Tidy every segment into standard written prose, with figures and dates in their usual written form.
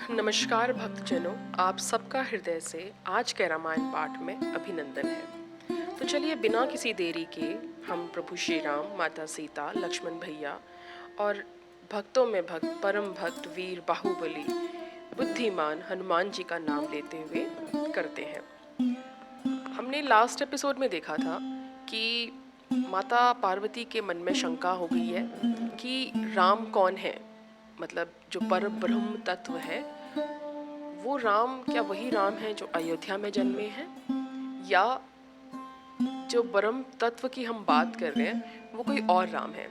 नमस्कार भक्तजनों, आप सबका हृदय से आज के रामायण पाठ में अभिनंदन है। तो चलिए बिना किसी देरी के हम प्रभु श्री राम, माता सीता, लक्ष्मण भैया और भक्तों में भक्त, परम भक्त, वीर बाहुबली, बुद्धिमान हनुमान जी का नाम लेते हुए करते हैं। हमने लास्ट एपिसोड में देखा था कि माता पार्वती के मन में शंका हो गई है कि राम कौन है, मतलब जो पर ब्रह्म तत्व है वो राम क्या वही राम है जो अयोध्या में जन्मे हैं, या जो ब्रह्म तत्व की हम बात कर रहे हैं वो कोई और राम है।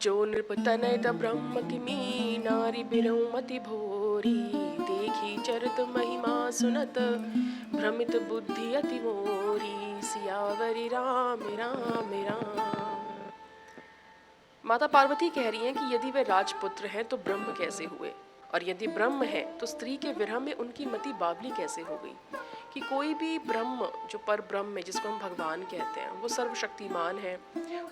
जो नृपतनयत ब्रह्म किमी नारी बिरमति भोरी, देखी चरित महिमा सुनत भ्रमित बुद्धि अति मोरी, सियावरी राम राम राम। माता पार्वती कह रही हैं कि यदि वे राजपुत्र हैं तो ब्रह्म कैसे हुए, और यदि ब्रह्म है तो स्त्री के विरह में उनकी मति बावली कैसे हो गई। कि कोई भी ब्रह्म, जो पर ब्रह्म है जिसको हम भगवान कहते हैं, वो सर्वशक्तिमान है,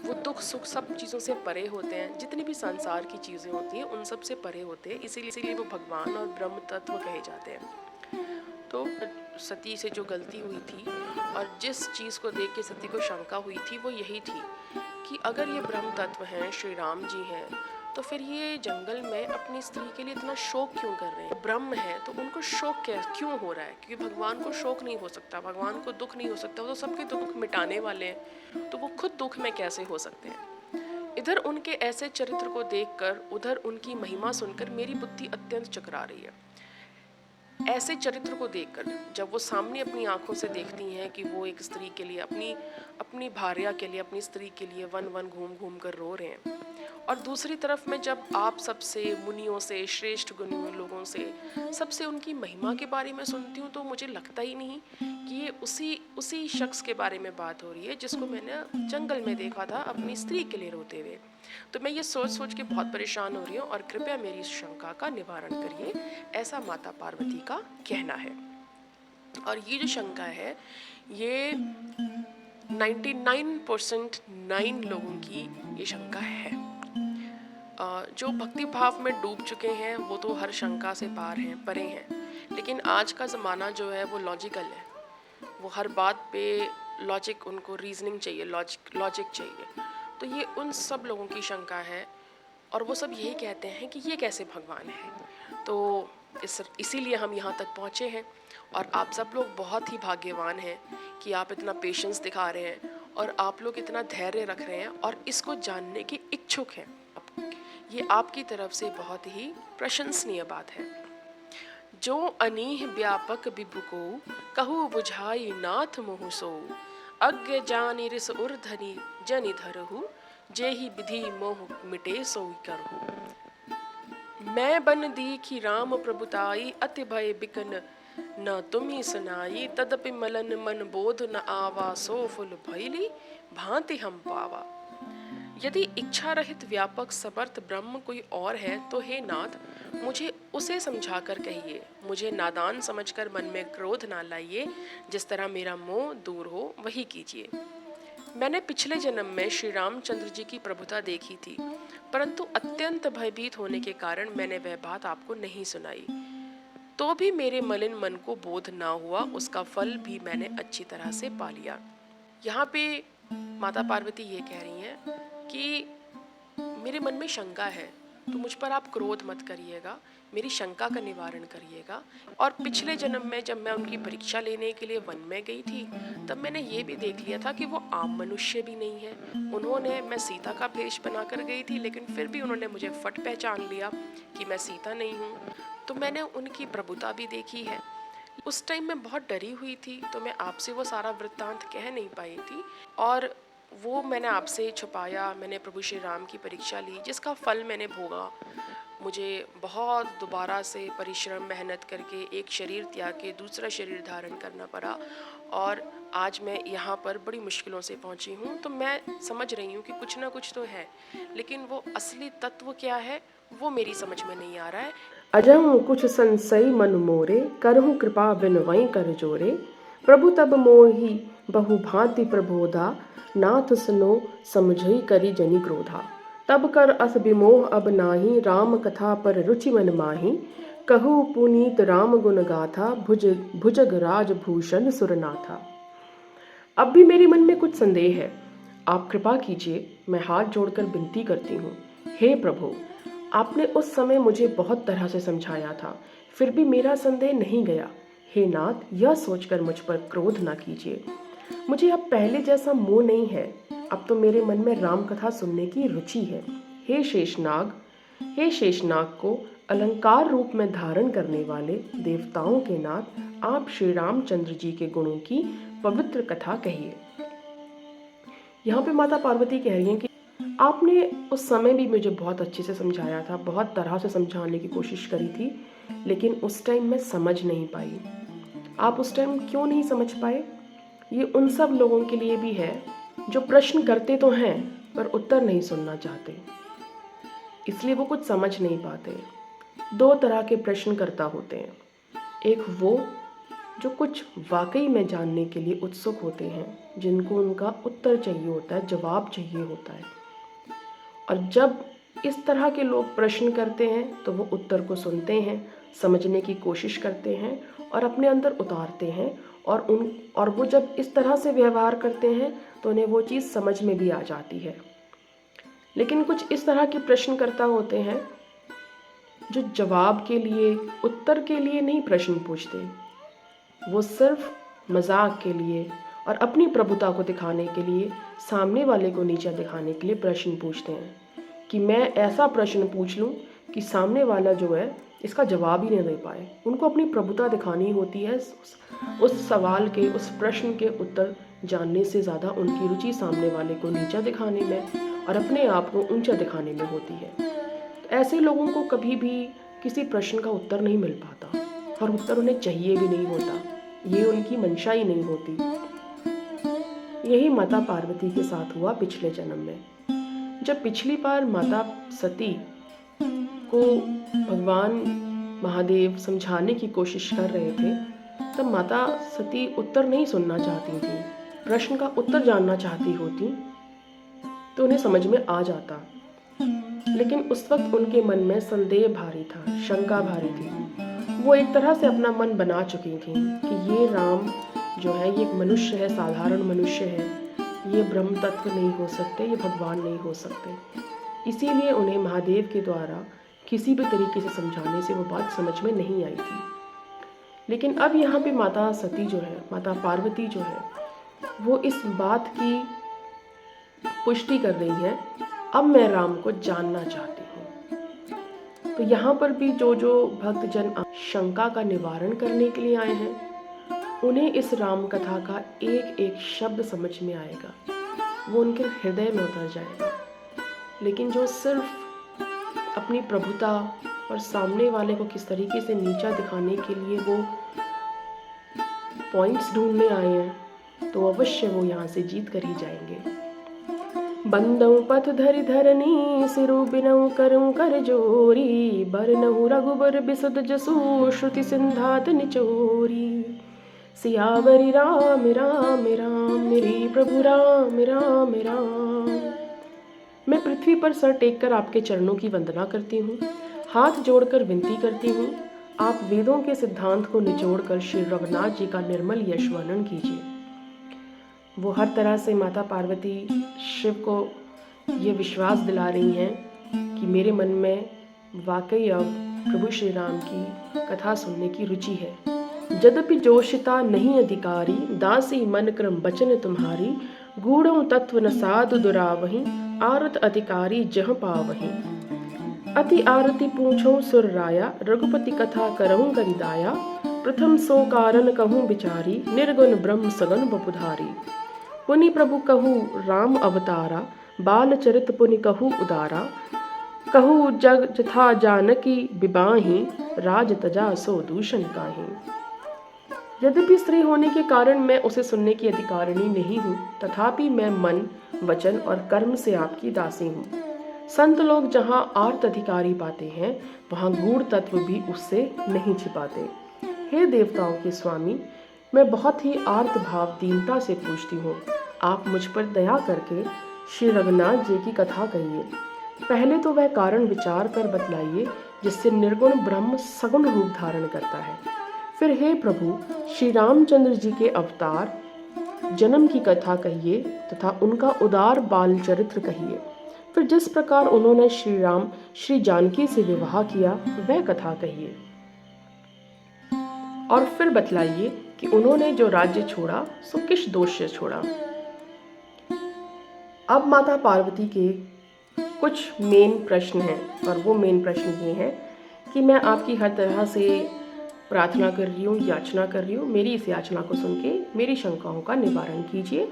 वो दुख सुख सब चीज़ों से परे होते हैं, जितनी भी संसार की चीज़ें होती हैं उन सब से परे होते हैं, इसीलिए वो भगवान और ब्रह्म तत्व कहे जाते हैं। तो सती से जो गलती हुई थी और जिस चीज़ को देख के सती को शंका हुई थी वो यही थी कि अगर ये ब्रह्म तत्व हैं, श्री राम जी हैं, तो फिर ये जंगल में अपनी स्त्री के लिए इतना शोक क्यों कर रहे हैं। ब्रह्म है तो उनको शोक क्यों हो रहा है, क्योंकि भगवान को शोक नहीं हो सकता, भगवान को दुख नहीं हो सकता, वो तो सबके दुख मिटाने वाले हैं, तो वो खुद दुख में कैसे हो सकते हैं। इधर उनके ऐसे चरित्र को देखकर, उधर उनकी महिमा सुनकर मेरी बुद्धि अत्यंत चकरा रही है। ऐसे चरित्र को देखकर जब वो सामने अपनी आंखों से देखती हैं कि वो एक स्त्री के लिए, अपनी भार्या के लिए, अपनी स्त्री के लिए वन वन घूम घूम कर रो रहे हैं, और दूसरी तरफ में जब आप सबसे, मुनियों से, श्रेष्ठ गुणियों लोगों से, सबसे उनकी महिमा के बारे में सुनती हूँ, तो मुझे लगता ही नहीं कि ये उसी शख्स के बारे में बात हो रही है जिसको मैंने जंगल में देखा था अपनी स्त्री के लिए रोते हुए। तो मैं ये सोच के बहुत परेशान हो रही हूँ, और कृपया मेरी इस शंका का निवारण करिए, ऐसा माता पार्वती का कहना है। और ये जो शंका है ये 99% 9 लोगों की ये शंका है। जो भक्ति भाव में डूब चुके हैं वो तो हर शंका से पार हैं, परे हैं, लेकिन आज का ज़माना जो है वो लॉजिकल है, वो हर बात पे लॉजिक, उनको रीजनिंग चाहिए, लॉजिक चाहिए। तो ये उन सब लोगों की शंका है, और वो सब यही कहते हैं कि ये कैसे भगवान है। तो इसीलिए हम यहाँ तक पहुँचे हैं, और आप सब लोग बहुत ही भाग्यवान हैं कि आप इतना पेशेंस दिखा रहे हैं और आप लोग इतना धैर्य रख रहे हैं और इसको जानने के इच्छुक हैं। ये आपकी तरफ से बहुत ही प्रशंसनीय बात है। जो अनीह व्यापक विभु को कहु बुझाई नाथ मोहु सो, अज्ञ जानि रिस उर्धनि जनि धरहु, जेहि विधि मोह मिटे सोई करहु। मैं बन दीखी राम प्रभुताई, अति भय बिकन न तुम्ही सुनाई, तदपि मलन मन बोध न आवा, सो फुल भैली भांति हम पावा। यदि इच्छा रहित व्यापक समर्थ ब्रह्म कोई और है तो हे नाथ, मुझे उसे समझा कर कहिए, मुझे नादान समझकर मन में क्रोध ना लाइए, जिस तरह मेरा मोह दूर हो वही कीजिए। मैंने पिछले जन्म में श्री रामचंद्र जी की प्रभुता देखी थी, परंतु अत्यंत भयभीत होने के कारण मैंने वह बात आपको नहीं सुनाई। तो भी मेरे मलिन मन को बोध ना हुआ, उसका फल भी मैंने अच्छी तरह से पा लिया। यहाँ पे माता पार्वती ये कह रही हैं कि मेरे मन में शंका है, तो मुझ पर आप क्रोध मत करिएगा, मेरी शंका का निवारण करिएगा। और पिछले जन्म में जब मैं उनकी परीक्षा लेने के लिए वन में गई थी, तब मैंने ये भी देख लिया था कि वो आम मनुष्य भी नहीं है। मैं सीता का भेष बना कर गई थी, लेकिन फिर भी उन्होंने मुझे फट पहचान लिया कि मैं सीता नहीं हूँ। तो मैंने उनकी प्रभुता भी देखी है। उस टाइम मैं बहुत डरी हुई थी, तो मैं आपसे वो सारा वृत्तांत कह नहीं पाई थी, और वो मैंने आपसे छुपाया। मैंने प्रभु श्री राम की परीक्षा ली, जिसका फल मैंने भोगा। मुझे बहुत दोबारा से परिश्रम, मेहनत करके एक शरीर त्याग के दूसरा शरीर धारण करना पड़ा, और आज मैं यहाँ पर बड़ी मुश्किलों से पहुँची हूँ। तो मैं समझ रही हूँ कि कुछ ना कुछ तो है, लेकिन वो असली तत्व क्या है वो मेरी समझ में नहीं आ रहा है। अजं कुछ संशय मन मोरे, करहु कृपा बिनवई कर जोरे, प्रभु तब मोहि बहु भांति प्रबोधा, नाथ सुनो समझई करी जनि क्रोधा। तब कर अस विमोह अब नाही, राम कथा पर रुचि मन माही, कहू पुनीत राम गुण गाथा, भुजग राज भूषण सुरनाथा। अब भी मेरे मन में कुछ संदेह है, आप कृपा कीजिए, मैं हाथ जोड़कर विनती करती हूँ। हे प्रभु, आपने उस समय मुझे बहुत तरह से समझाया था, फिर भी मेरा संदेह नहीं गया। हे नाथ, यह सोचकर मुझ पर क्रोध ना कीजिए। मुझे अब पहले जैसा मोह नहीं है, अब तो मेरे मन में राम कथा सुनने की रुचि है। हे शेषनाग, हे शेषनाग को अलंकार रूप में धारण करने वाले देवताओं के नाथ, आप श्री रामचंद्र जी के गुणों की पवित्र कथा कहिए। यहाँ पे माता पार्वती कह रही हैं कि आपने उस समय भी मुझे बहुत अच्छे से समझाया था, बहुत तरह से समझाने की कोशिश करी थी, लेकिन उस टाइम मैं समझ नहीं पाई। आप उस टाइम क्यों नहीं समझ पाए? ये उन सब लोगों के लिए भी है जो प्रश्न करते तो हैं पर उत्तर नहीं सुनना चाहते, इसलिए वो कुछ समझ नहीं पाते। दो तरह के प्रश्नकर्ता होते हैं, एक वो जो कुछ वाकई में जानने के लिए उत्सुक होते हैं, जिनको उनका उत्तर चाहिए होता है, जवाब चाहिए होता है। और जब इस तरह के लोग प्रश्न करते हैं तो वो उत्तर को सुनते हैं, समझने की कोशिश करते हैं और अपने अंदर उतारते हैं, और वो जब इस तरह से व्यवहार करते हैं तो उन्हें वो चीज़ समझ में भी आ जाती है। लेकिन कुछ इस तरह के प्रश्नकर्ता होते हैं जो जवाब के लिए, उत्तर के लिए नहीं प्रश्न पूछते, वो सिर्फ मजाक के लिए और अपनी प्रभुता को दिखाने के लिए, सामने वाले को नीचा दिखाने के लिए प्रश्न पूछते हैं कि मैं ऐसा प्रश्न पूछ लूं कि सामने वाला जो है इसका जवाब ही नहीं दे पाए। उनको अपनी प्रभुता दिखानी होती है, उस सवाल के, उस प्रश्न के उत्तर जानने से ज़्यादा उनकी रुचि सामने वाले को नीचा दिखाने में और अपने आप को ऊंचा दिखाने में होती है। तो ऐसे लोगों को कभी भी किसी प्रश्न का उत्तर नहीं मिल पाता और उत्तर उन्हें चाहिए भी नहीं होता, ये उनकी मंशा ही नहीं होती। यही माता पार्वती के साथ हुआ पिछले जन्म में। जब पिछली बार माता सती को भगवान महादेव समझाने की कोशिश कर रहे थे, तब माता सती उत्तर नहीं सुनना चाहती थी, प्रश्न का उत्तर जानना चाहती होती तो उन्हें समझ में आ जाता। लेकिन उस वक्त उनके मन में संदेह भारी था, शंका भारी थी। वो एक तरह से अपना मन बना चुकी थी कि ये राम जो है ये एक मनुष्य है, साधारण मनुष्य है, ये ब्रह्म तत्व नहीं हो सकते, ये भगवान नहीं हो सकते। इसीलिए उन्हें महादेव के द्वारा किसी भी तरीके से समझाने से वो बात समझ में नहीं आई थी। लेकिन अब यहाँ पे माता सती जो है, माता पार्वती जो है, वो इस बात की पुष्टि कर रही है, अब मैं राम को जानना चाहती हूँ। तो यहाँ पर भी जो भक्तजन शंका का निवारण करने के लिए आए हैं, उन्हें इस राम कथा का एक एक शब्द समझ में आएगा, वो उनके हृदय में उतर जाएगा। लेकिन जो सिर्फ अपनी प्रभुता और सामने वाले को किस तरीके से नीचा दिखाने के लिए वो पॉइंट्स ढूंढने आए हैं, तो अवश्य वो यहाँ से जीत कर ही जाएंगे। बंदऊ पथ धरि धरनी, सिरु बिनऊ करऊं कर जोरी, बरनहु रघुबर बिसुध जसु, श्रुति सिंधात निचोरी। सियावरी राम राम राम, मेरी प्रभु राम राम राम। मैं पृथ्वी पर सर टेककर आपके चरणों की वंदना करती हूँ, हाथ जोड़कर विनती करती हूँ, आप वेदों के सिद्धांत को निचोड़कर श्री रघुनाथ जी का निर्मल यश वर्णन कीजिए। वो हर तरह से माता पार्वती शिव को ये विश्वास दिला रही हैं कि मेरे मन में वाकई अब प्रभु श्री राम की कथा सुनने की रुचि है। यद्यपि जोशिता नहीं अधिकारी, दासी मन क्रम बचन तुम्हारी, गूढ़ों तत्व न साधु दुरावही, आरत अधिकारी जह पावही। अति आरती पूछो सुर राया, रघुपति कथा करहूं करिदाया, प्रथम सो कारण कहूं बिचारी, निर्गुण ब्रह्म सगन बपुधारी। पुनि प्रभु कहू राम अवतारा, बाल चरित पुनि कहू उदारा, कहू जग जथा जानकी बिबाही, राज तजा सो दूषण काहि। यद्यपि स्त्री होने के कारण मैं उसे सुनने की अधिकारिणी नहीं हूँ, तथापि मैं मन, वचन और कर्म से आपकी दासी हूँ। संत लोग जहाँ आर्त अधिकारी पाते हैं, वहाँ गूढ़ तत्व भी उससे नहीं छिपाते। हे देवताओं के स्वामी, मैं बहुत ही आर्त भाव दीनता से पूछती हूँ, आप मुझ पर दया करके श्री रघुनाथ जी की कथा कहिए। पहले तो वह कारण विचार कर बतलाइए जिससे निर्गुण ब्रह्म सगुण रूप धारण करता है। फिर हे प्रभु, श्री रामचंद्र जी के अवतार जन्म की कथा कहिए तथा उनका उदार बाल चरित्र कहिए। फिर जिस प्रकार उन्होंने श्री जानकी से विवाह किया वह कथा कहिए। और फिर बतलाइए कि उन्होंने जो राज्य छोड़ा सो किस दोष से छोड़ा। अब माता पार्वती के कुछ मेन प्रश्न हैं, और वो मेन प्रश्न ये हैं कि मैं आपकी हर तरह से प्रार्थना कर रही हूँ, याचना कर रही हूँ, मेरी इस याचना को सुन के मेरी शंकाओं का निवारण कीजिए।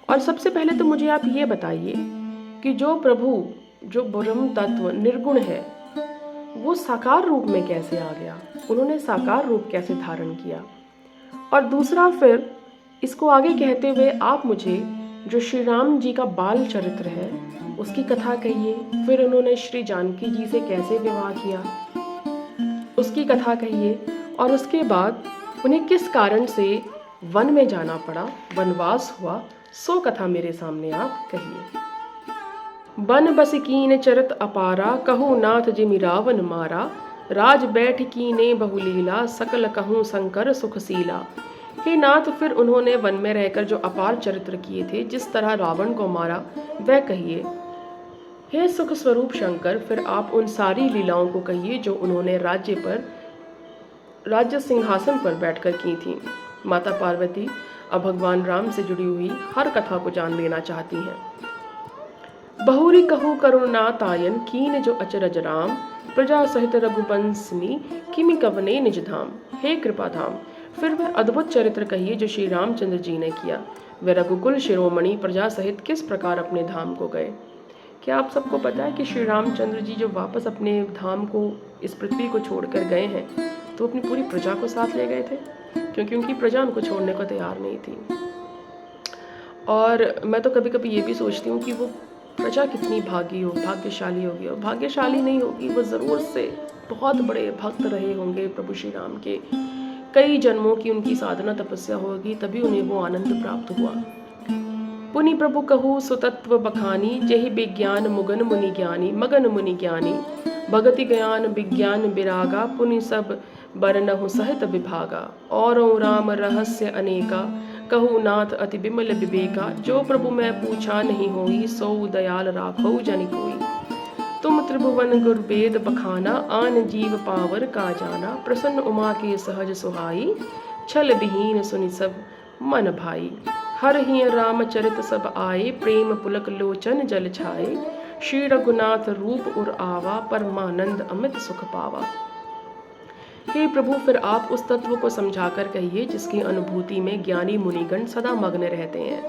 और सबसे पहले तो मुझे आप ये बताइए कि जो प्रभु, जो ब्रह्म तत्व निर्गुण है, वो साकार रूप में कैसे आ गया, उन्होंने साकार रूप कैसे धारण किया। और दूसरा, फिर इसको आगे कहते हुए आप मुझे जो श्री राम जी का बाल चरित्र है उसकी कथा कहिए। फिर उन्होंने श्री जानकी जी से कैसे विवाह किया उसकी कथा कहिए। और उसके बाद उन्हें किस कारण से वन में जाना पड़ा, वनवास हुआ, सो कथा मेरे सामने आप कहिए। बन बस कीन चरत अपारा, कहूँ नाथ जिमि रावण मारा। राज बैठ कीने बहुलीला, सकल कहूँ शंकर सुखशीला। हे नाथ, फिर उन्होंने वन में रहकर जो अपार चरित्र किए थे, जिस तरह रावण को मारा, वह कहिए। हे सुख स्वरूप शंकर, फिर आप उन सारी लीलाओं को कहिए जो उन्होंने राज्य सिंहासन पर बैठकर की थी। माता पार्वती अब भगवान राम से जुड़ी हुई हर कथा को जान लेना चाहती हैं। बहुरी कहू करुणात आयन, कीन जो अचरज राम। प्रजा सहित रघुवंशनी, किमि कवने निज धाम। हे कृपा धाम, फिर वह अद्भुत चरित्र कहिए जो श्री रामचंद्र जी ने किया। वे रघुकुल शिरोमणि प्रजा सहित किस प्रकार अपने धाम को गए। क्या आप सबको पता है कि श्री रामचंद्र जी जब वापस अपने धाम को, इस पृथ्वी को छोड़कर गए हैं, तो अपनी पूरी प्रजा को साथ ले गए थे, क्योंकि उनकी प्रजा उनको छोड़ने को तैयार नहीं थी। और मैं तो कभी कभी ये भी सोचती हूँ कि वो प्रजा कितनी भाग्यशाली होगी। और भाग्यशाली नहीं होगी, वो ज़रूर से बहुत बड़े भक्त रहे होंगे प्रभु श्री राम के। कई जन्मों की उनकी साधना तपस्या होगी, तभी उन्हें वो आनंद प्राप्त हुआ। पुनि प्रभु कहू सुतत्व बखानी, जहि विज्ञान मुगन मुनि ज्ञानी। मगन मुनि ज्ञानी, भगति ज्ञान विज्ञान विरागा। पुनि सब बरनहु सहित विभागा। और राम रहस्य अनेका, कहू नाथ अति विमल विवेका। जो प्रभु मैं पूछा नहीं होई, सो दयाल राखो जन कोई। तुम त्रिभुवन गुर वेद बखाना, आन जीव पावर का जाना। प्रसन्न उमा के सहज सुहाई, छल विहीन सुनि सब मन भाई। हर ही रामचरित सब आए, प्रेम पुलक लोचन जल छाए। श्री रघुनाथ रूप उर आवा, परमानंद अमित सुख पावा। हे प्रभु, फिर आप उस तत्व को समझाकर कहिए जिसकी अनुभूति में ज्ञानी मुनिगण सदा मग्न रहते हैं।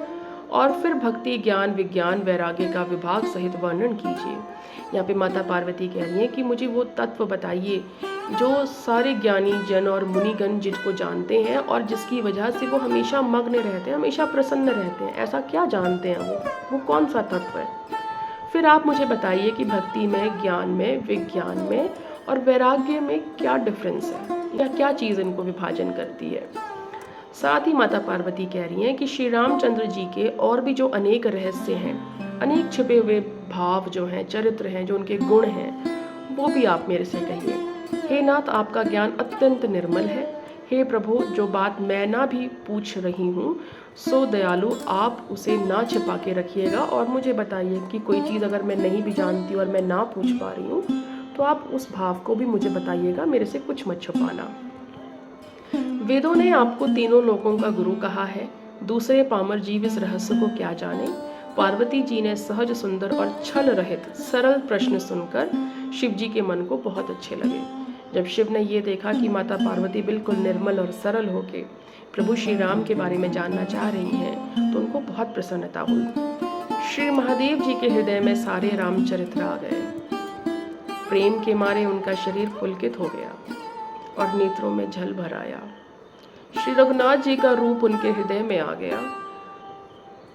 और फिर भक्ति ज्ञान विज्ञान वैराग्य का विभाग सहित वर्णन कीजिए। यहाँ पे माता पार्वती कह रही हैं कि मुझे वो तत्व बताइए जो सारे ज्ञानी जन और मुनिगण जिसको जानते हैं, और जिसकी वजह से वो हमेशा मग्न रहते हैं, हमेशा प्रसन्न रहते हैं। ऐसा क्या जानते हैं वो कौन सा तत्व है। फिर आप मुझे बताइए कि भक्ति में, ज्ञान में, विज्ञान में और वैराग्य में क्या डिफरेंस है, या क्या चीज़ इनको विभाजन करती है। साथ ही माता पार्वती कह रही हैं कि श्री रामचंद्र जी के और भी जो अनेक रहस्य हैं, अनेक छिपे हुए भाव जो हैं, चरित्र हैं, जो उनके गुण हैं, वो भी आप मेरे से कहिए। हे नाथ, आपका ज्ञान अत्यंत निर्मल है। हे प्रभु, जो बात मैं ना भी पूछ रही हूँ, सो दयालु आप उसे ना छिपा के रखिएगा। और मुझे बताइए कि कोई चीज़ अगर मैं नहीं भी जानती और मैं ना पूछ पा रही हूँ, तो आप उस भाव को भी मुझे बताइएगा, मेरे से कुछ मत छुपाना। वेदों ने आपको तीनों लोकों का गुरु कहा है, दूसरे पामर जीव इस रहस्य को क्या जाने। पार्वती जी ने सहज सुंदर और छल रहित सरल प्रश्न सुनकर शिव जी के मन को बहुत अच्छे लगे। जब शिव ने ये देखा कि माता पार्वती बिल्कुल निर्मल और सरल होके प्रभु श्री राम के बारे में जानना चाह रही हैं, तो उनको बहुत प्रसन्नता हुई। श्री महादेव जी के हृदय में सारे रामचरित्र आ गए। प्रेम के मारे उनका शरीर पुलकित हो गया और नेत्रों में जल भर आया। श्री रघुनाथ जी का रूप उनके हृदय में आ गया,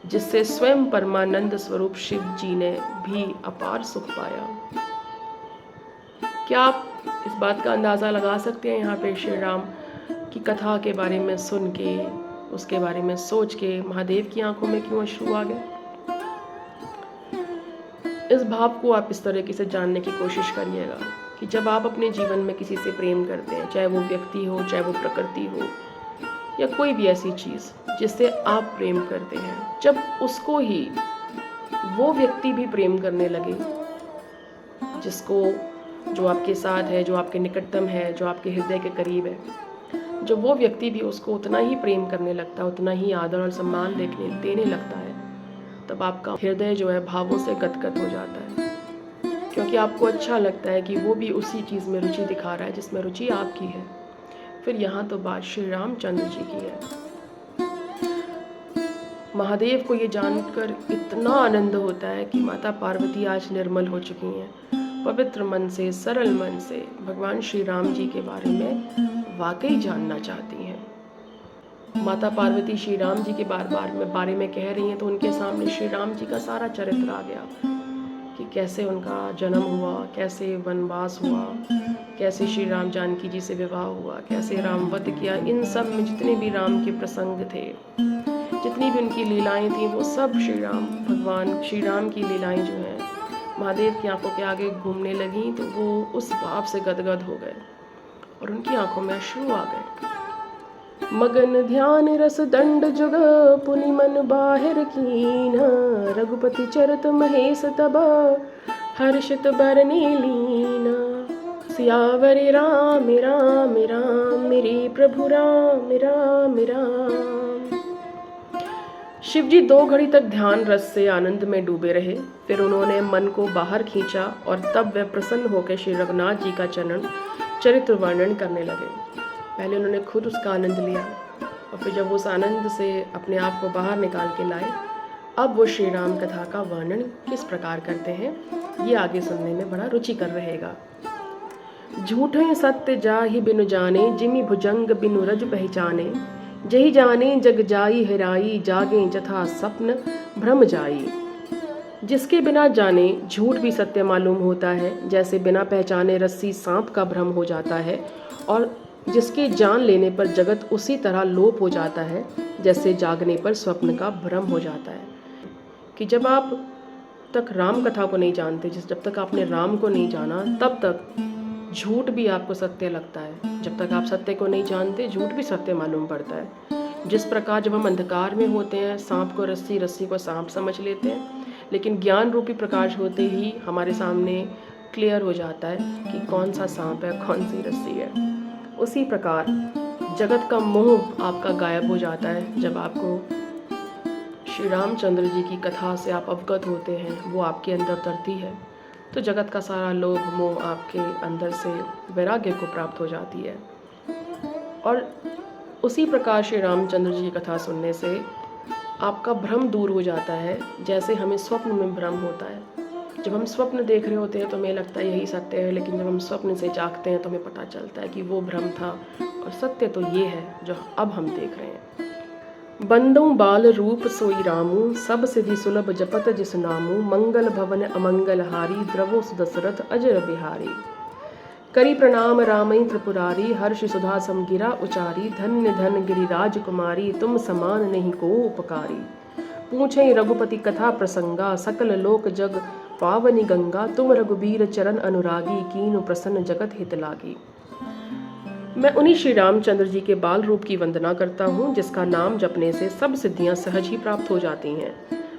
जिससे स्वयं परमानंद स्वरूप शिव जी ने भी अपार सुख पाया। क्या आप इस बात का अंदाज़ा लगा सकते हैं यहाँ पे श्री राम की कथा के बारे में सुन के, उसके बारे में सोच के महादेव की आंखों में क्यों अश्रु आ गए। इस भाव को आप इस तरीके से जानने की कोशिश करिएगा कि जब आप अपने जीवन में किसी से प्रेम करते हैं, चाहे वो व्यक्ति हो, चाहे वो प्रकृति हो, या कोई भी ऐसी चीज़ जिससे आप प्रेम करते हैं, जब उसको ही वो व्यक्ति भी प्रेम करने लगे, जिसको जो आपके साथ है, जो आपके निकटतम है, जो आपके हृदय के करीब है, जब वो व्यक्ति भी उसको उतना ही प्रेम करने लगता है, उतना ही आदर और सम्मान देने लगता है, तब आपका हृदय जो है भावों से गदगद हो जाता है, क्योंकि आपको अच्छा लगता है कि वो भी उसी चीज़ में रुचि दिखा रहा है जिसमें रुचि आपकी है। फिर यहाँ तो बात श्री रामचंद्र जी की है। महादेव को ये जानकर इतना आनंद होता है कि माता पार्वती आज निर्मल हो चुकी हैं, पवित्र मन से, सरल मन से भगवान श्री राम जी के बारे में वाकई जानना चाहती हैं। माता पार्वती श्री राम जी के बारे में कह रही हैं, तो उनके सामने श्री राम जी का सारा चरित्र आ गया कि कैसे उनका जन्म हुआ, कैसे वनवास हुआ, कैसे श्री राम जानकी जी से विवाह हुआ, कैसे राम वध किया। इन सब में जितने भी राम के प्रसंग थे, जितनी भी उनकी लीलाएं थी, वो सब भगवान श्री राम की लीलाएं जो हैं महादेव की आंखों के आगे घूमने लगी, तो वो उस भाव से गदगद हो गए और उनकी आंखों में अश्रु आ गए। मगन ध्यान रस दंड जुग पुनि मन बाहिर कीना, रघुपति चरत महेश तब हर्षित बरने लीना। सियावर राम राम राम मेरे प्रभु राम राम राम। शिव जी 2 घड़ी तक ध्यान रस से आनंद में डूबे रहे। फिर उन्होंने मन को बाहर खींचा और तब वे प्रसन्न होकर श्री रघुनाथ जी का चरित्र वर्णन करने लगे। पहले उन्होंने खुद उसका आनंद लिया और फिर जब उस आनंद से अपने आप को बाहर निकाल के लाए, अब वो श्री राम कथा का वर्णन किस प्रकार करते हैं, ये आगे सुनने में बड़ा रुचिकर रहेगा। झूठे सत्य जाहि बिनु जाने, जिमि भुजंग बिनु रज पहचाने। जही जाने जग जाई हेराई, जागे जथा स्वप्न भ्रम जाई। जिसके बिना जाने झूठ भी सत्य मालूम होता है, जैसे बिना पहचाने रस्सी सांप का भ्रम हो जाता है, और जिसके जान लेने पर जगत उसी तरह लोप हो जाता है, जैसे जागने पर स्वप्न का भ्रम हो जाता है। कि जब आप तक राम कथा को नहीं जानते, जब तक आपने राम को नहीं जाना, तब तक झूठ भी आपको सत्य लगता है। जब तक आप सत्य को नहीं जानते, झूठ भी सत्य मालूम पड़ता है। जिस प्रकार जब हम अंधकार में होते हैं, सांप को रस्सी, रस्सी को सांप समझ लेते हैं, लेकिन ज्ञान रूपी प्रकाश होते ही हमारे सामने क्लियर हो जाता है कि कौन सा सांप है, कौन सी रस्सी है। उसी प्रकार जगत का मोह आपका गायब हो जाता है। जब आपको श्री रामचंद्र जी की कथा से आप अवगत होते हैं, वो आपके अंदर उतरती है, तो जगत का सारा लोभ मोह आपके अंदर से वैराग्य को प्राप्त हो जाती है। और उसी प्रकार श्री रामचंद्र जी की कथा सुनने से आपका भ्रम दूर हो जाता है, जैसे हमें स्वप्न में भ्रम होता है। जब हम स्वप्न देख रहे होते हैं तो हमें लगता है यही सत्य है, लेकिन जब हम स्वप्न से जागते हैं तो हमें पता चलता है कि वो भ्रम था और सत्य तो ये है जो अब हम देख रहे हैं। बंदों बाल रूप सोई रामू, सब सिद्धि सुलभ जपत जिस नामू। मंगल भवन अमंगल हारी, द्रवो सुदशरथ अजर बिहारी। करी प्रणाम रामई त्रिपुरारी, हर्ष सुधा समगिरा उचारी। धन्य धन गिरिराज कुमारी, तुम समान नहीं को उपकारी। पूछे रघुपति कथा प्रसंगा, सकल लोक जग पावनी गंगा। तुम रघुबीर चरण अनुरागी, कीनु प्रसन्न जगत हित लागी। मैं उन्हीं श्री रामचंद्र जी के बाल रूप की वंदना करता हूँ, जिसका नाम जपने से सब सिद्धियां सहज ही प्राप्त हो जाती हैं।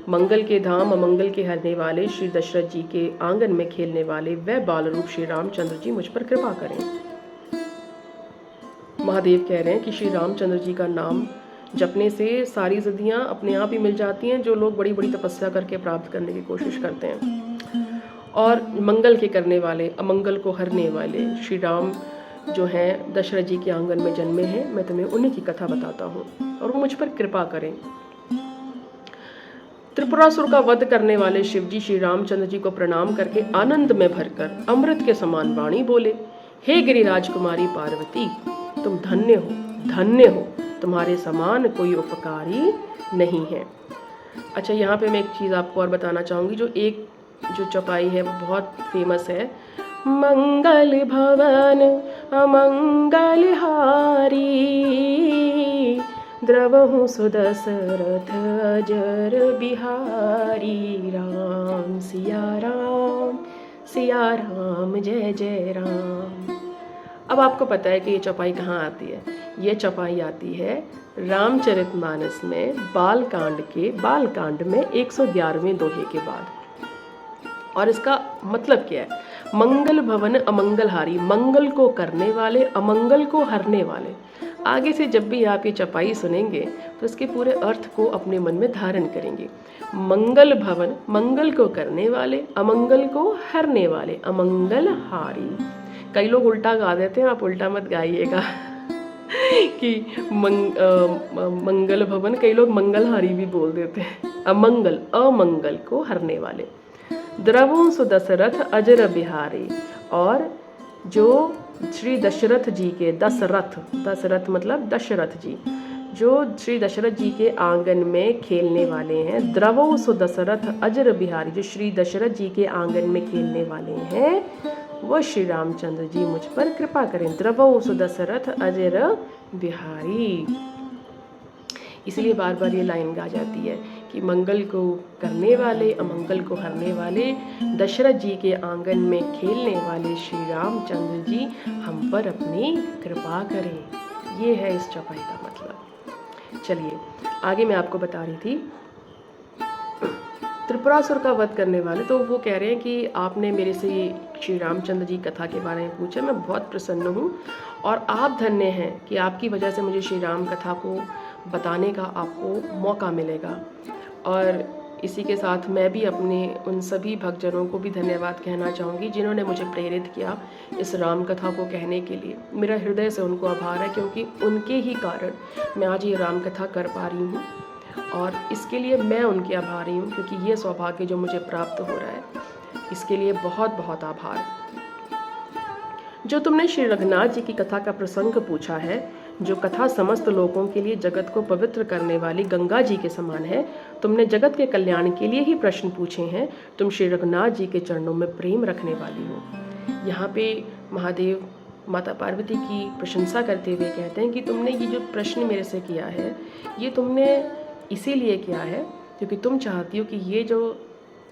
मंगल के धाम अमंगल के हरने वाले, श्री दशरथ जी के आंगन में खेलने वाले वह बाल रूप श्री रामचंद्र जी मुझ पर कृपा करें। महादेव कह रहे हैं कि श्री रामचंद्र जी का नाम जपने से सारी सिद्धियां अपने आप ही मिल जाती हैं, जो लोग बड़ी बड़ी तपस्या करके प्राप्त करने की कोशिश करते हैं। और मंगल के करने वाले, अमंगल को हरने वाले श्री राम जो हैं दशरथ जी के आंगन में जन्मे हैं, मैं तुम्हें उन्हीं की कथा बताता हूँ और वो मुझ पर कृपा करें। त्रिपुरासुर का वध करने वाले शिव जी श्री रामचंद्र जी को प्रणाम करके आनंद में भरकर अमृत के समान वाणी बोले, हे गिरिराज कुमारी पार्वती, तुम धन्य हो, धन्य हो, तुम्हारे समान कोई उपकारी नहीं है। अच्छा, यहाँ पे मैं एक चीज़ आपको और बताना चाहूँगी, जो चौपाई है वो बहुत फेमस है। मंगल भवन अमंगल हारी, द्रवहु सुदशरथ अजर बिहारी। राम सिया राम सिया राम जय जय राम। अब आपको पता है कि ये चौपाई कहाँ आती है। ये चौपाई आती है रामचरितमानस में बालकांड में 111वें दोहे के बाद। और इसका मतलब क्या है? मंगल भवन अमंगल हारी, मंगल को करने वाले अमंगल को हरने वाले। आगे से जब भी आप ये चौपाई सुनेंगे तो इसके पूरे अर्थ को अपने मन में धारण करेंगे। मंगल भवन, मंगल को करने वाले, अमंगल को हरने वाले, अमंगल हारी। कई लोग उल्टा गा देते हैं, आप उल्टा मत गाइएगा कि मंगल भवन, कई लोग मंगलहारी भी बोल देते हैं। अमंगल को हरने वाले। द्रवों सु दशरथ अजर बिहारी, और जो श्री दशरथ जी के, दशरथ मतलब दशरथ जी, जो श्री दशरथ जी के आंगन में खेलने वाले हैं। द्रवो सु दशरथ अजर बिहारी, जो श्री दशरथ जी के आंगन में खेलने वाले हैं, वो श्री रामचंद्र जी मुझ पर कृपा करें। द्रवो सु दशरथ अजर बिहारी। इसलिए बार बार ये लाइन गा जाती है कि मंगल को करने वाले अमंगल को हरने वाले, दशरथ जी के आंगन में खेलने वाले श्री रामचंद्र जी हम पर अपनी कृपा करें। ये है इस चौपाई का मतलब। चलिए आगे मैं आपको बता रही थी त्रिपुरासुर का वध करने वाले। तो वो कह रहे हैं कि आपने मेरे से श्री रामचंद्र जी कथा के बारे में पूछा, मैं बहुत प्रसन्न हूँ और आप धन्य हैं कि आपकी वजह से मुझे श्री राम कथा को बताने का आपको मौका मिलेगा। और इसी के साथ मैं भी अपने उन सभी भक्तजनों को भी धन्यवाद कहना चाहूँगी जिन्होंने मुझे प्रेरित किया इस राम कथा को कहने के लिए। मेरा हृदय से उनको आभार है, क्योंकि उनके ही कारण मैं आज ये राम कथा कर पा रही हूँ और इसके लिए मैं उनके आभारी हूँ, क्योंकि ये सौभाग्य जो मुझे प्राप्त हो रहा है इसके लिए बहुत बहुत आभार। जो तुमने श्री रघुनाथ जी की कथा का प्रसंग पूछा है, जो कथा समस्त लोगों के लिए जगत को पवित्र करने वाली गंगा जी के समान है, तुमने जगत के कल्याण के लिए ही प्रश्न पूछे हैं। तुम श्री रघुनाथ जी के चरणों में प्रेम रखने वाली हो। यहाँ पे महादेव माता पार्वती की प्रशंसा करते हुए कहते हैं कि तुमने ये जो प्रश्न मेरे से किया है, ये तुमने इसीलिए किया है क्योंकि तुम चाहती हो कि ये जो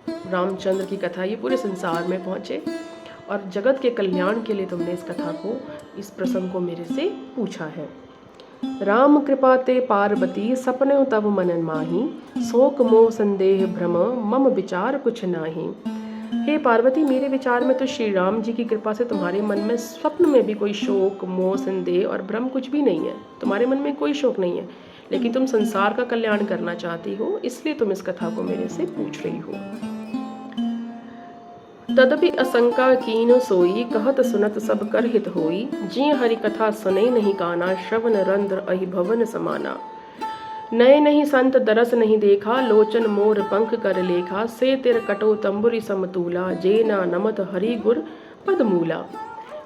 रामचंद्र की कथा ये पूरे संसार में पहुँचे, और जगत के कल्याण के लिए तुमने इस कथा को, इस प्रसंग को मेरे से पूछा है। राम कृपा ते पार्वती सपने तब मन माही, शोक मोह संदेह भ्रम मम विचार कुछ नाही। हे पार्वती, मेरे विचार में तो श्री राम जी की कृपा से तुम्हारे मन में स्वप्न में भी कोई शोक मोह संदेह और भ्रम कुछ भी नहीं है। तुम्हारे मन में कोई शोक नहीं है, लेकिन तुम संसार का कल्याण करना चाहती हो, इसलिए तुम इस कथा को मेरे से पूछ रही हो। तदपि असंका कीन सोई, कहत सुनत सब कर हित होई। जी हरि कथा सुनई नहीं काना, श्रवण रंध्र अहि भवन समाना। नए नहीं संत दरस नहीं देखा, लोचन मोर पंख कर लेखा। से तिर कटो तंबुरी समतूला, जे ना नमत हरि गुर पदमूला।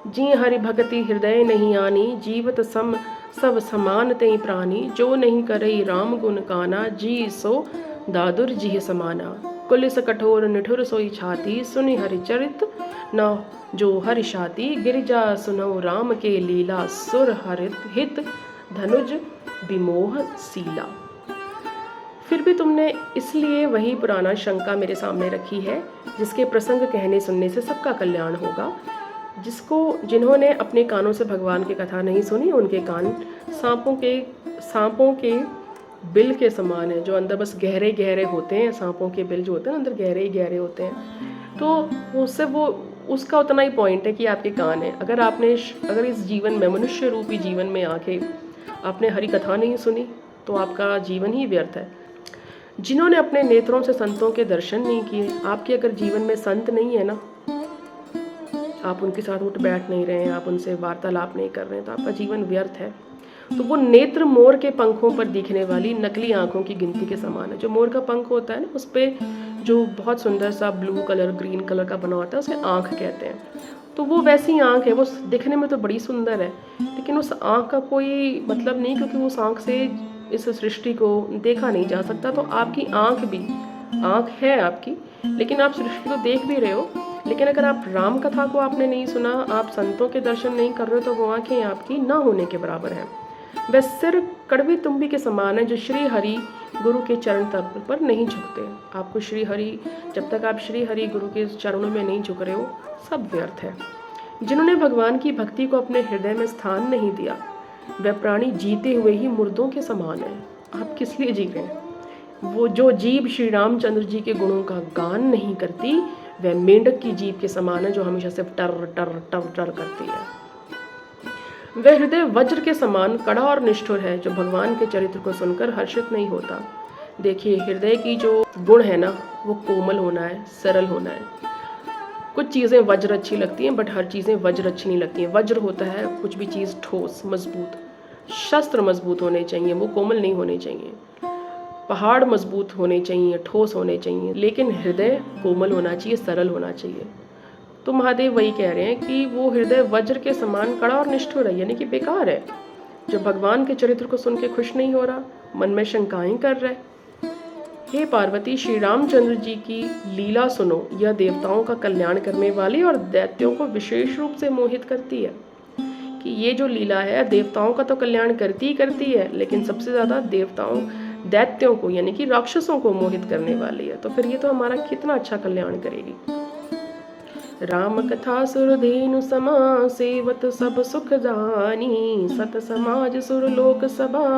जी हरि भगति हृदय नहीं आनी, जीवत सम सब समान तई प्राणी। जो नहीं करई राम गुण काना, जी सो दादुर जिह समाना। कुलिस कठोर निठुर सोई छाती, सुनि हरिचरित न जो हरिषाती। गिरिजा सुनो राम के लीला, सुर हरित हित धनुज विमोह सीला। फिर भी तुमने इसलिए वही पुराना शंका मेरे सामने रखी है, जिसके प्रसंग कहने सुनने से सबका कल्याण होगा। जिन्होंने अपने कानों से भगवान की कथा नहीं सुनी, उनके कान सांपों के बिल के समान है, जो अंदर बस गहरे गहरे होते हैं। सांपों के बिल जो होते हैं अंदर गहरे ही गहरे होते हैं। तो उसका उतना ही पॉइंट है कि आपके कान है। अगर इस जीवन में, मनुष्य रूपी जीवन में आके आपने हरि कथा नहीं सुनी तो आपका जीवन ही व्यर्थ है। जिन्होंने अपने नेत्रों से संतों के दर्शन नहीं किए, आपके अगर जीवन में संत नहीं है ना, आप उनके साथ उठ बैठ नहीं रहे हैं, आप उनसे वार्तालाप नहीं कर रहे हैं, तो आपका जीवन व्यर्थ है। तो वो नेत्र मोर के पंखों पर दिखने वाली नकली आंखों की गिनती के समान है। जो मोर का पंख होता है ना, उस पर जो बहुत सुंदर सा ब्लू कलर ग्रीन कलर का बना होता है, उसे आंख कहते हैं। तो वो वैसी आंख है, वो दिखने में तो बड़ी सुंदर है, लेकिन उस आंख का कोई मतलब नहीं, क्योंकि उस आंख से इस सृष्टि को देखा नहीं जा सकता। तो आपकी आंख भी आंख है आपकी, लेकिन आप सृष्टि को देख भी रहे हो। लेकिन अगर आप राम कथा को आपने नहीं सुना, आप संतों के दर्शन नहीं कर रहे हो, तो वो आंखें आपकी ना होने के बराबर है। वह सिर कड़वी तुम्बी के समान है जो श्री हरि गुरु के चरण तल पर नहीं झुकते। आपको श्री हरि, जब तक आप श्री हरि गुरु के चरणों में नहीं झुक रहे हो, सब व्यर्थ है। जिन्होंने भगवान की भक्ति को अपने हृदय में स्थान नहीं दिया, वह प्राणी जीते हुए ही मुर्दों के समान है। आप किस लिए जी रहे हैं? वो जो जीभ श्री रामचंद्र जी के गुणों का गान नहीं करती, वह मेंढक की जीभ के समान है जो हमेशा सिर्फ टर टर टर टर करती है। वह हृदय वज्र के समान कड़ा और निष्ठुर है जो भगवान के चरित्र को सुनकर हर्षित नहीं होता। देखिए, हृदय की जो गुण है ना, वो कोमल होना है, सरल होना है। कुछ चीज़ें वज्र अच्छी लगती हैं, बट हर चीज़ें वज्र अच्छी नहीं लगती हैं। वज्र होता है कुछ भी चीज़ ठोस, मजबूत। शस्त्र मजबूत होने चाहिए, वो कोमल नहीं होने चाहिए। पहाड़ मजबूत होने चाहिए, ठोस होने चाहिए, लेकिन हृदय कोमल होना चाहिए, सरल होना चाहिए। तो महादेव वही कह रहे हैं कि वो हृदय वज्र के समान कड़ा और निष्ठुर है, यानी कि बेकार है, जो भगवान के चरित्र को सुन के खुश नहीं हो रहा, मन में शंकाएं कर रहा है। हे पार्वती, श्री रामचंद्र जी की लीला सुनो। यह देवताओं का कल्याण करने वाली और दैत्यों को विशेष रूप से मोहित करती है। कि ये जो लीला है देवताओं का तो कल्याण करती ही करती है, लेकिन सबसे ज़्यादा दैत्यों को यानी कि राक्षसों को मोहित करने वाली है। तो फिर ये तो हमारा कितना अच्छा कल्याण करेगी। राम कथा सुरधेनु समा सेवत सब सुख जानी, सत समाज सुर लोक सभा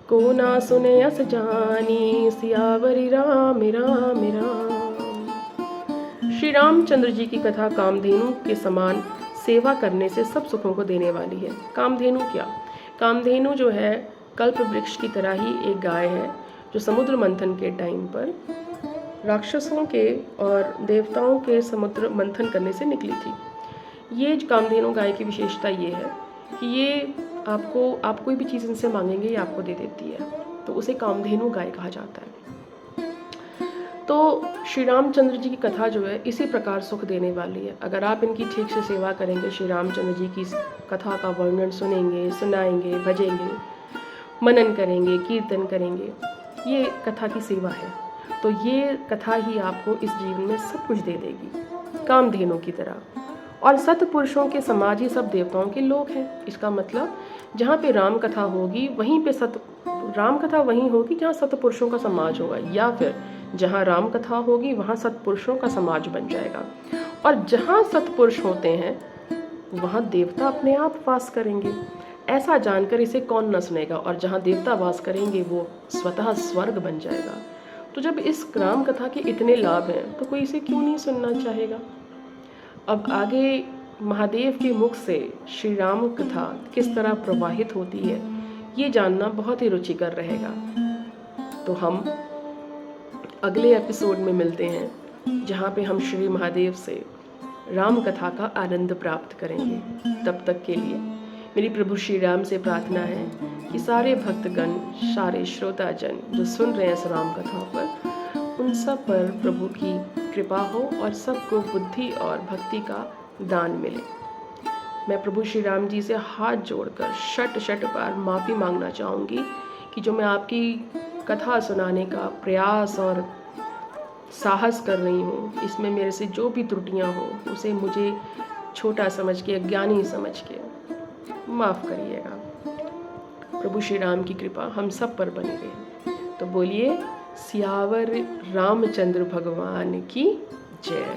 को ना सुने अस जानी, सियावरी राम राम राम। श्री रामचंद्र जी की कथा कामधेनु के समान सेवा करने से सब सुखों को देने वाली है। कामधेनु क्या? कामधेनु जो है कल्प वृक्ष की तरह ही एक गाय है जो समुद्र मंथन के टाइम पर राक्षसों के और देवताओं के समुद्र मंथन करने से निकली थी। ये कामधेनु गाय की विशेषता ये है कि ये आप कोई भी चीज़ इनसे मांगेंगे ये आपको दे देती है, तो उसे कामधेनु गाय कहा जाता है। तो श्री रामचंद्र जी की कथा जो है इसी प्रकार सुख देने वाली है। अगर आप इनकी ठीक से सेवा करेंगे, श्री रामचंद्र जी की कथा का वर्णन सुनेंगे, सुनाएंगे, भजेंगे, मनन करेंगे, कीर्तन करेंगे, ये कथा की सेवा है। तो ये कथा ही आपको इस जीवन में सब कुछ दे देगी, कामधेनु की तरह। और सतपुरुषों के समाज ही सब देवताओं के लोग हैं। इसका मतलब जहाँ पे राम कथा होगी वहीं पे राम कथा वहीं होगी जहाँ सतपुरुषों का समाज होगा, या फिर जहाँ राम कथा होगी वहाँ सतपुरुषों का समाज बन जाएगा। और जहाँ सतपुरुष होते हैं वहाँ देवता अपने आप वास करेंगे। ऐसा जानकर इसे कौन न सुनेगा, और जहाँ देवता वास करेंगे वो स्वतः स्वर्ग बन जाएगा। तो जब इस राम कथा के इतने लाभ हैं तो कोई इसे क्यों नहीं सुनना चाहेगा। अब आगे महादेव के मुख से श्री राम कथा किस तरह प्रवाहित होती है ये जानना बहुत ही रुचिकर रहेगा। तो हम अगले एपिसोड में मिलते हैं जहाँ पे हम श्री महादेव से राम कथा का आनंद प्राप्त करेंगे। तब तक के लिए मेरी प्रभु श्री राम से प्रार्थना है कि सारे भक्तगण, सारे श्रोताजन जो सुन रहे हैं इस राम कथा पर, उन सब पर प्रभु की कृपा हो और सबको बुद्धि और भक्ति का दान मिले। मैं प्रभु श्री राम जी से हाथ जोड़कर शत बार माफ़ी मांगना चाहूँगी कि जो मैं आपकी कथा सुनाने का प्रयास और साहस कर रही हूँ, इसमें मेरे से जो भी त्रुटियाँ हो उसे मुझे छोटा समझ के, अज्ञानी समझ के माफ़ करिएगा। प्रभु श्री राम की कृपा हम सब पर बनी रहे। तो बोलिए सियावर रामचंद्र भगवान की जय।